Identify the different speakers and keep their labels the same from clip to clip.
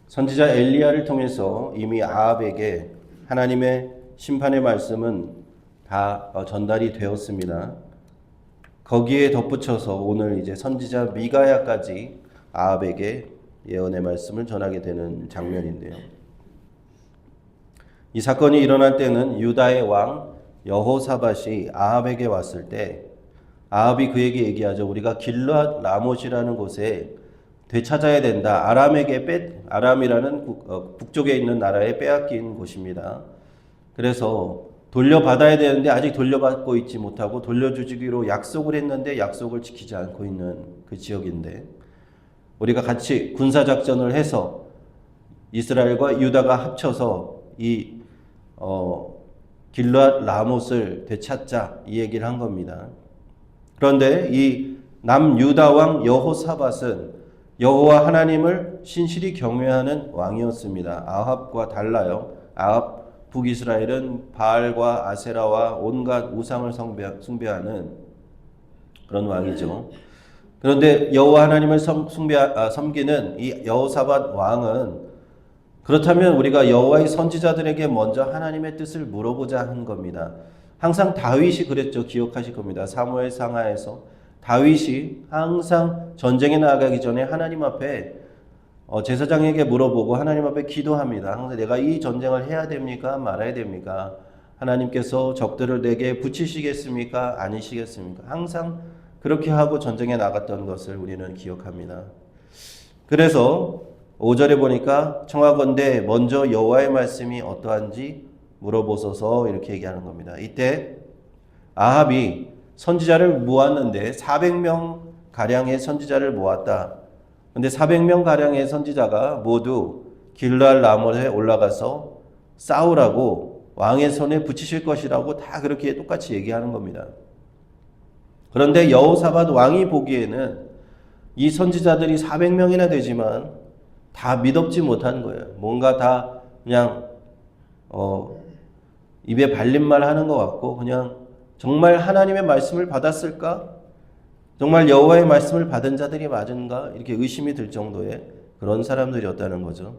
Speaker 1: 선지자 엘리야를 통해서 이미 아합에게 하나님의 심판의 말씀은 다 전달이 되었습니다. 거기에 덧붙여서 오늘 이제 선지자 미가야까지 아합에게 예언의 말씀을 전하게 되는 장면인데요. 이 사건이 일어날 때는 유다의 왕 여호사밧이 아합에게 왔을 때 아합이 그에게 얘기하죠. 우리가 길르앗 라못이라는 곳에 되찾아야 된다. 아람이라는 북쪽에 있는 나라에 빼앗긴 곳입니다. 그래서 돌려받아야 되는데 아직 돌려받고 있지 못하고 돌려주기로 약속을 했는데 약속을 지키지 않고 있는 그 지역인데 우리가 같이 군사작전을 해서 이스라엘과 유다가 합쳐서 이 길르앗 라못을 되찾자 이 얘기를 한 겁니다. 그런데 이 남유다 왕 여호사밧은 여호와 하나님을 신실히 경외하는 왕이었습니다. 아합과 달라요. 아합 북이스라엘은 바알과 아세라와 온갖 우상을 숭배하는 그런 왕이죠. 그런데 여호와 하나님을 섬기는 이 여호사밧 왕은 그렇다면 우리가 여호와의 선지자들에게 먼저 하나님의 뜻을 물어보자 한 겁니다. 항상 다윗이 그랬죠. 기억하실 겁니다. 사무엘 상하에서 다윗이 항상 전쟁에 나가기 전에 하나님 앞에 제사장에게 물어보고 하나님 앞에 기도합니다. 항상 내가 이 전쟁을 해야 됩니까? 말아야 됩니까? 하나님께서 적들을 내게 붙이시겠습니까? 아니시겠습니까? 항상 그렇게 하고 전쟁에 나갔던 것을 우리는 기억합니다. 그래서 5절에 보니까 청하건대 먼저 여호와의 말씀이 어떠한지 물어보소서 이렇게 얘기하는 겁니다. 이때 아합이 선지자를 모았는데 400명 가량의 선지자를 모았다. 근데 400명 가량의 선지자가 모두 길르앗 라못에 올라가서 싸우라고 왕의 손에 붙이실 것이라고 다 그렇게 똑같이 얘기하는 겁니다. 그런데 여호사밧 왕이 보기에는 이 선지자들이 400명이나 되지만 다 믿업지 못한 거예요. 뭔가 다 그냥 입에 발린 말 하는 것 같고 그냥 정말 하나님의 말씀을 받았을까? 정말 여호와의 말씀을 받은 자들이 맞은가? 이렇게 의심이 들 정도의 그런 사람들이었다는 거죠.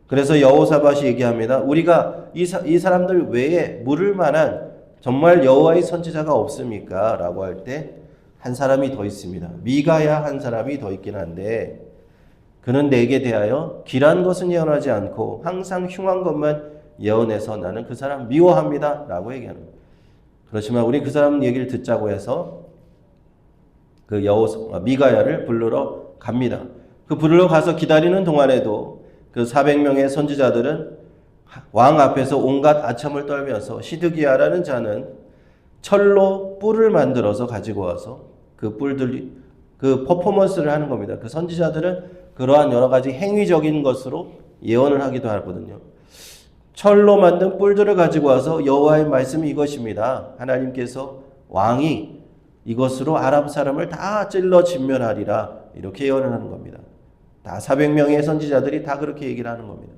Speaker 1: 그래서 여호사밧이 얘기합니다. 우리가 이 사람들 외에 물을 만한 정말 여호와의 선지자가 없습니까? 라고 할 때 한 사람이 더 있습니다. 미가야 한 사람이 더 있긴 한데 그는 내게 대하여 길한 것은 예언하지 않고 항상 흉한 것만 예언해서 나는 그 사람 미워합니다. 라고 얘기하는 거예요. 그렇지만 우리 그 사람 얘기를 듣자고 해서 그 미가야를 부르러 갑니다. 그 부르러 가서 기다리는 동안에도 그 400명의 선지자들은 왕 앞에서 온갖 아첨을 떨면서 시드기야라는 자는 철로 뿔을 만들어서 가지고 와서 그 뿔들이 그 퍼포먼스를 하는 겁니다. 그 선지자들은 그러한 여러 가지 행위적인 것으로 예언을 하기도 하거든요. 철로 만든 뿔들을 가지고 와서 여호와의 말씀이 이것입니다. 하나님께서 왕이 이것으로 아람 사람을 다 찔러 진멸하리라. 이렇게 예언을 하는 겁니다. 다 400명의 선지자들이 다 그렇게 얘기를 하는 겁니다.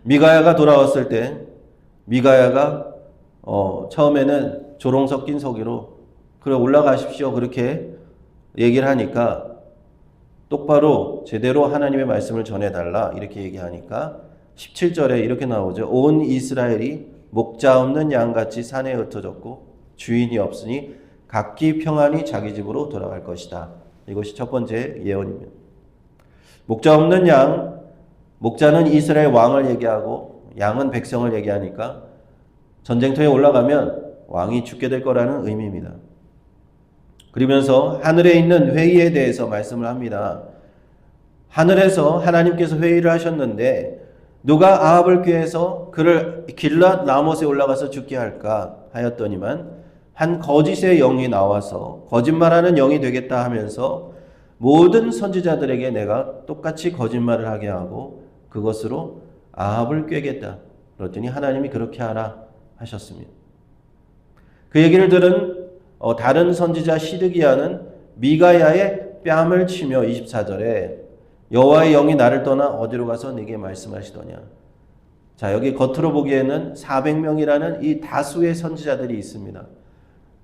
Speaker 1: 미가야가 돌아왔을 때 미가야가 처음에는 조롱 섞인 소리로 그래 올라가십시오. 그렇게 얘기를 하니까 똑바로 제대로 하나님의 말씀을 전해달라. 이렇게 얘기하니까 17절에 이렇게 나오죠. 온 이스라엘이 목자 없는 양같이 산에 흩어졌고 주인이 없으니 각기 평안히 자기 집으로 돌아갈 것이다. 이것이 첫 번째 예언입니다. 목자 없는 양, 목자는 이스라엘 왕을 얘기하고 양은 백성을 얘기하니까 전쟁터에 올라가면 왕이 죽게 될 거라는 의미입니다. 그러면서 하늘에 있는 회의에 대해서 말씀을 합니다. 하늘에서 하나님께서 회의를 하셨는데 누가 아합을 꾀해서 그를 길르앗 라못에 올라가서 죽게 할까 하였더니만 한 거짓의 영이 나와서 거짓말하는 영이 되겠다 하면서 모든 선지자들에게 내가 똑같이 거짓말을 하게 하고 그것으로 아합을 꾀겠다. 그랬더니 하나님이 그렇게 하라 하셨습니다. 그 얘기를 들은 다른 선지자 시드기야는 미가야의 뺨을 치며 24절에 여호와의 영이 나를 떠나 어디로 가서 네게 말씀하시더냐. 자, 여기 겉으로 보기에는 400명이라는 이 다수의 선지자들이 있습니다.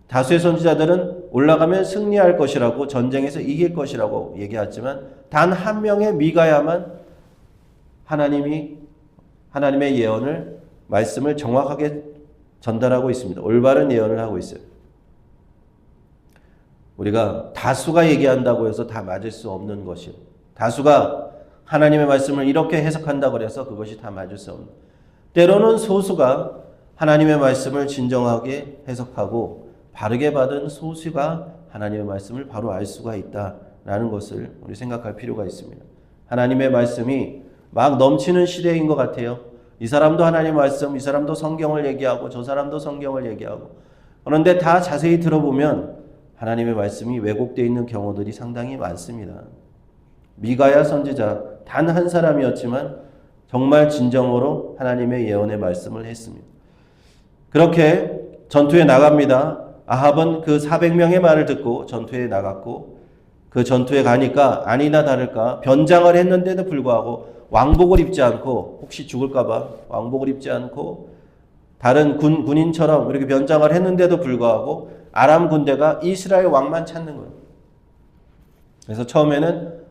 Speaker 1: 다수의 선지자들은 올라가면 승리할 것이라고 전쟁에서 이길 것이라고 얘기했지만 단 한 명의 미가야만 하나님의 예언을 말씀을 정확하게 전달하고 있습니다. 올바른 예언을 하고 있어요. 우리가 다수가 얘기한다고 해서 다 맞을 수 없는 것이요. 다수가 하나님의 말씀을 이렇게 해석한다고 해서 그것이 다 맞을 수 없는. 때로는 소수가 하나님의 말씀을 진정하게 해석하고 바르게 받은 소수가 하나님의 말씀을 바로 알 수가 있다라는 것을 우리 생각할 필요가 있습니다. 하나님의 말씀이 막 넘치는 시대인 것 같아요. 이 사람도 하나님의 말씀, 이 사람도 성경을 얘기하고 저 사람도 성경을 얘기하고. 그런데 다 자세히 들어보면 하나님의 말씀이 왜곡되어 있는 경우들이 상당히 많습니다. 미가야 선지자 단 한 사람이었지만 정말 진정으로 하나님의 예언의 말씀을 했습니다. 그렇게 전투에 나갑니다. 아합은 그 400명의 말을 듣고 전투에 나갔고 그 전투에 가니까 아니나 다를까 변장을 했는데도 불구하고 왕복을 입지 않고 혹시 죽을까 봐 왕복을 입지 않고 다른 군인처럼 이렇게 변장을 했는데도 불구하고 아람 군대가 이스라엘 왕만 찾는 거예요. 그래서 처음에는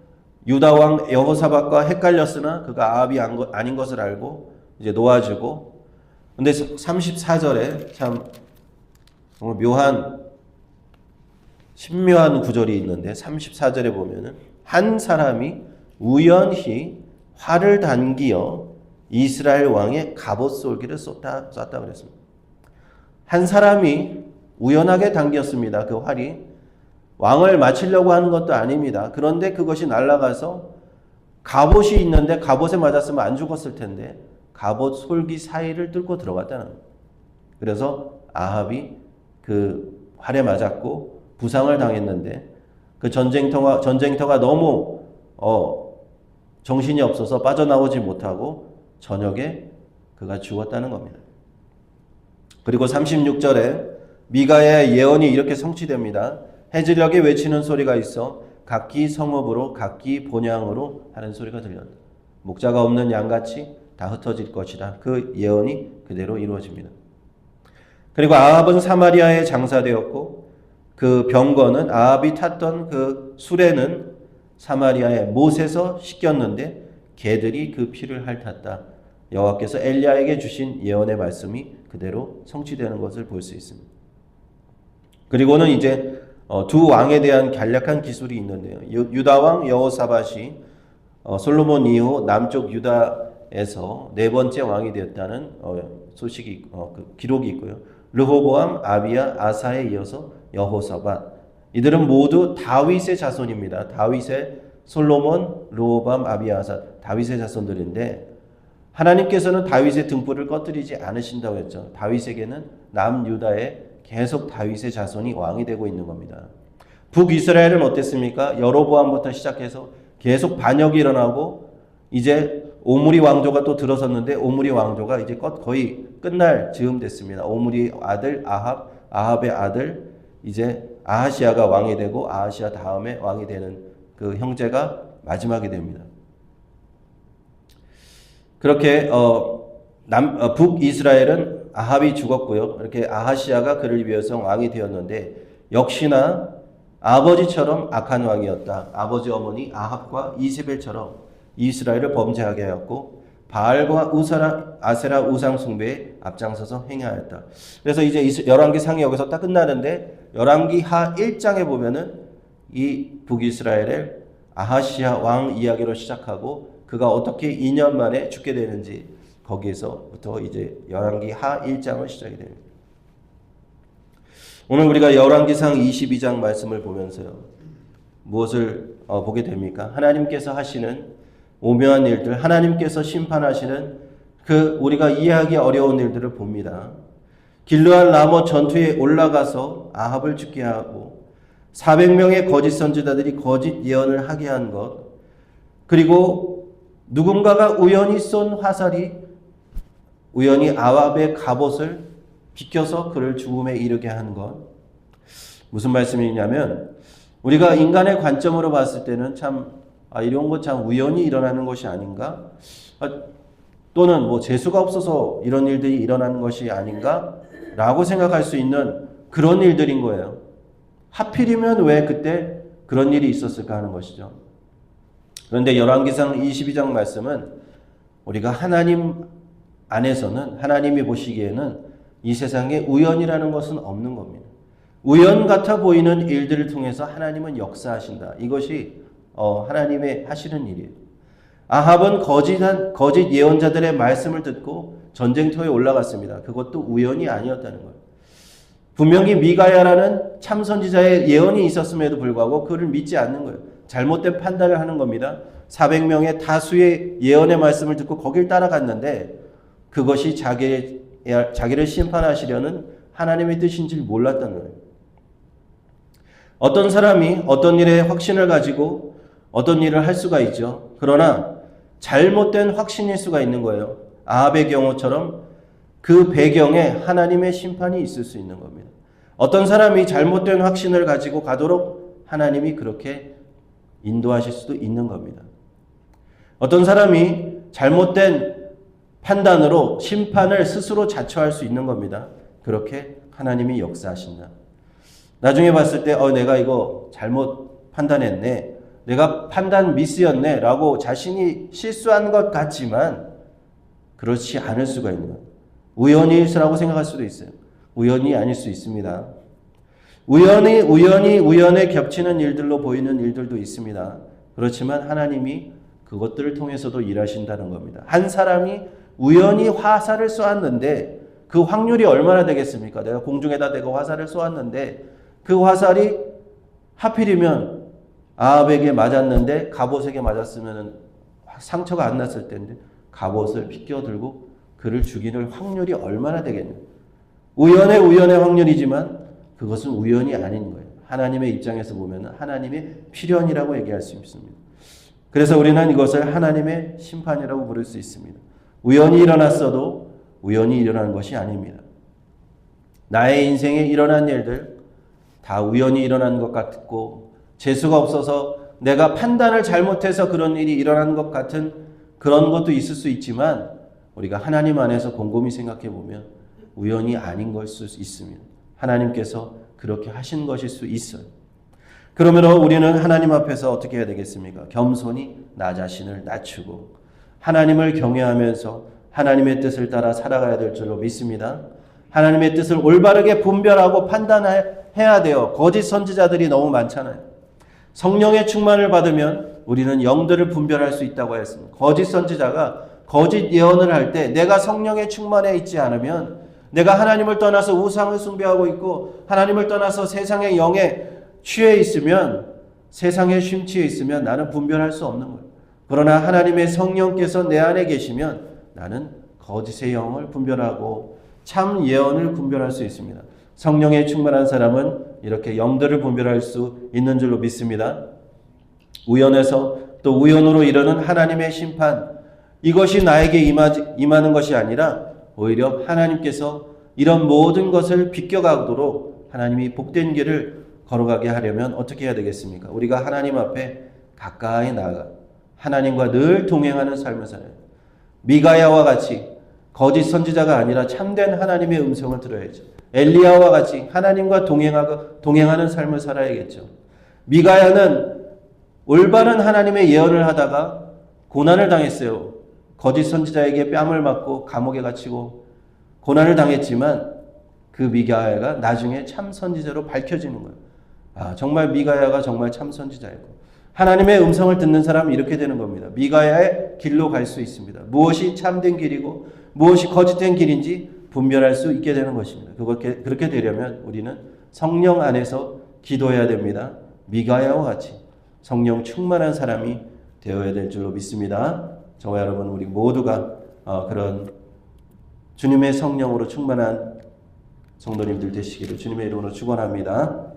Speaker 1: 유다 왕 여호사밧과 헷갈렸으나 그가 아합이 아닌 것을 알고 이제 놓아주고, 근데 34절에 참 정말 신묘한 구절이 있는데 34절에 보면은 한 사람이 우연히 활을 당기어 이스라엘 왕의 갑옷 솔기를 쐈다 그랬습니다. 한 사람이 우연하게 당겼습니다. 그 활이 왕을 맞추려고 하는 것도 아닙니다. 그런데 그것이 날아가서 갑옷이 있는데 갑옷에 맞았으면 안 죽었을 텐데 갑옷 솔기 사이를 뚫고 들어갔다는 거예요. 그래서 아합이 그 활에 맞았고 부상을 당했는데 그 전쟁터가 너무 정신이 없어서 빠져나오지 못하고 저녁에 그가 죽었다는 겁니다. 그리고 36절에 미가의 예언이 이렇게 성취됩니다. 해질녘에 외치는 소리가 있어 각기 성읍으로 각기 본향으로 하는 소리가 들렸다. 목자가 없는 양같이 다 흩어질 것이다. 그 예언이 그대로 이루어집니다. 그리고 아합은 사마리아에 장사되었고 그 병거는 아합이 탔던 그 수레는 사마리아의 못에서 씻겼는데 개들이 그 피를 핥았다. 여호와께서 엘리야에게 주신 예언의 말씀이 그대로 성취되는 것을 볼 수 있습니다. 그리고는 이제 두 왕에 대한 간략한 기술이 있는데요. 유다 왕 여호사밧이 솔로몬 이후 남쪽 유다에서 네 번째 왕이 되었다는 소식이 그 기록이 있고요. 르호보암, 아비야, 아사에 이어서 여호사밧. 이들은 모두 다윗의 자손입니다. 솔로몬, 르호보암, 아비야, 아사, 다윗의 자손들인데 하나님께서는 다윗의 등불을 꺼뜨리지 않으신다고 했죠. 다윗에게는 남유다에 계속 다윗의 자손이 왕이 되고 있는 겁니다. 북이스라엘은 어땠습니까? 여로보암부터 시작해서 계속 반역이 일어나고 이제 오므리 왕조가 또 들어섰는데 오므리 왕조가 이제 거의 끝날 즈음 됐습니다. 오므리 아들 아합의 아들 이제 아하시아가 왕이 되고 아하시아 다음에 왕이 되는 그 형제가 마지막이 됩니다. 그렇게 북이스라엘은 아합이 죽었고요. 이렇게 아하시아가 그를 위해서 왕이 되었는데 역시나 아버지처럼 악한 왕이었다. 아버지 어머니 아합과 이세벨처럼 이스라엘을 범죄하게 하였고 바알과 아세라 우상 숭배에 앞장서서 행하였다. 그래서 이제 열왕기상이 여기서 딱 끝나는데 열왕기하 1장에 보면은 이 북이스라엘의 아하시아 왕 이야기로 시작하고 그가 어떻게 2년 만에 죽게 되는지 거기에서부터 이제 열왕기하 1장을 시작이 됩니다. 오늘 우리가 열왕기상 22장 말씀을 보면서요. 무엇을 보게 됩니까? 하나님께서 하시는 오묘한 일들, 하나님께서 심판하시는 그 우리가 이해하기 어려운 일들을 봅니다. 길르앗 라모 전투에 올라가서 아합을 죽게 하고 400명의 거짓 선지자들이 거짓 예언을 하게 한 것, 그리고 누군가가 우연히 쏜 화살이 우연히 아합의 갑옷을 비껴서 그를 죽음에 이르게 한 것. 무슨 말씀이냐면 우리가 인간의 관점으로 봤을 때는 참 이런 것 참 우연히 일어나는 것이 아닌가? 또는 뭐 재수가 없어서 이런 일들이 일어나는 것이 아닌가? 라고 생각할 수 있는 그런 일들인 거예요. 하필이면 왜 그때 그런 일이 있었을까 하는 것이죠. 그런데 열왕기상 22장 말씀은 우리가 하나님 안에서는 하나님이 보시기에는 이 세상에 우연이라는 것은 없는 겁니다. 우연 같아 보이는 일들을 통해서 하나님은 역사하신다. 이것이 하나님의 하시는 일이에요. 아합은 거짓 예언자들의 말씀을 듣고 전쟁터에 올라갔습니다. 그것도 우연이 아니었다는 거예요. 분명히 미가야라는 참선지자의 예언이 있었음에도 불구하고 그를 믿지 않는 거예요. 잘못된 판단을 하는 겁니다. 400명의 다수의 예언의 말씀을 듣고 거길 따라갔는데 그것이 자기를 심판하시려는 하나님의 뜻인 줄 몰랐다는 거예요. 어떤 사람이 어떤 일에 확신을 가지고 어떤 일을 할 수가 있죠. 그러나 잘못된 확신일 수가 있는 거예요. 아합의 경우처럼 그 배경에 하나님의 심판이 있을 수 있는 겁니다. 어떤 사람이 잘못된 확신을 가지고 가도록 하나님이 그렇게 인도하실 수도 있는 겁니다. 어떤 사람이 잘못된 판단으로 심판을 스스로 자초할 수 있는 겁니다. 그렇게 하나님이 역사하신다. 나중에 봤을 때 내가 이거 잘못 판단했네. 내가 판단 미스였네 라고 자신이 실수한 것 같지만 그렇지 않을 수가 있는 거예요. 우연이라고 생각할 수도 있어요. 우연이 아닐 수 있습니다. 우연에 겹치는 일들로 보이는 일들도 있습니다. 그렇지만 하나님이 그것들을 통해서도 일하신다는 겁니다. 한 사람이 우연히 화살을 쏘았는데 그 확률이 얼마나 되겠습니까? 내가 공중에다 대고 화살을 쏘았는데 그 화살이 하필이면 아합에게 맞았는데 갑옷에게 맞았으면 상처가 안 났을 텐데 갑옷을 비껴들고 그를 죽이는 확률이 얼마나 되겠냐. 우연의 확률이지만 그것은 우연이 아닌 거예요. 하나님의 입장에서 보면 하나님의 필연이라고 얘기할 수 있습니다. 그래서 우리는 이것을 하나님의 심판이라고 부를 수 있습니다. 우연히 일어났어도 우연히 일어난 것이 아닙니다. 나의 인생에 일어난 일들 다 우연히 일어난 것 같고 재수가 없어서 내가 판단을 잘못해서 그런 일이 일어난 것 같은 그런 것도 있을 수 있지만 우리가 하나님 안에서 곰곰이 생각해 보면 우연이 아닌 걸 수 있습니다. 하나님께서 그렇게 하신 것일 수 있어요. 그러므로 우리는 하나님 앞에서 어떻게 해야 되겠습니까? 겸손히 나 자신을 낮추고 하나님을 경외하면서 하나님의 뜻을 따라 살아가야 될 줄로 믿습니다. 하나님의 뜻을 올바르게 분별하고 판단해야 돼요. 거짓 선지자들이 너무 많잖아요. 성령의 충만을 받으면 우리는 영들을 분별할 수 있다고 했습니다. 거짓 선지자가 거짓 예언을 할 때 내가 성령의 충만에 있지 않으면 내가 하나님을 떠나서 우상을 숭배하고 있고 하나님을 떠나서 세상의 영에 취해 있으면 세상에 심취해 있으면 나는 분별할 수 없는 거예요. 그러나 하나님의 성령께서 내 안에 계시면 나는 거짓의 영을 분별하고 참 예언을 분별할 수 있습니다. 성령에 충만한 사람은 이렇게 영들을 분별할 수 있는 줄로 믿습니다. 우연에서 또 우연으로 이르는 하나님의 심판, 이것이 나에게 임하는 것이 아니라 오히려 하나님께서 이런 모든 것을 비껴가도록 하나님이 복된 길을 걸어가게 하려면 어떻게 해야 되겠습니까? 우리가 하나님 앞에 가까이 나아가 하나님과 늘 동행하는 삶을 살아야 돼요. 미가야와 같이 거짓 선지자가 아니라 참된 하나님의 음성을 들어야죠. 엘리야와 같이 하나님과 동행하는 삶을 살아야겠죠. 미가야는 올바른 하나님의 예언을 하다가 고난을 당했어요. 거짓 선지자에게 뺨을 맞고 감옥에 갇히고 고난을 당했지만 그 미가야가 나중에 참 선지자로 밝혀지는 거예요. 정말 미가야가 정말 참 선지자였고 하나님의 음성을 듣는 사람은 이렇게 되는 겁니다. 미가야의 길로 갈 수 있습니다. 무엇이 참된 길이고 무엇이 거짓된 길인지 분별할 수 있게 되는 것입니다. 그렇게 되려면 우리는 성령 안에서 기도해야 됩니다. 미가야와 같이 성령 충만한 사람이 되어야 될 줄로 믿습니다. 저와 여러분 우리 모두가 그런 주님의 성령으로 충만한 성도님들 되시기를 주님의 이름으로 축원합니다.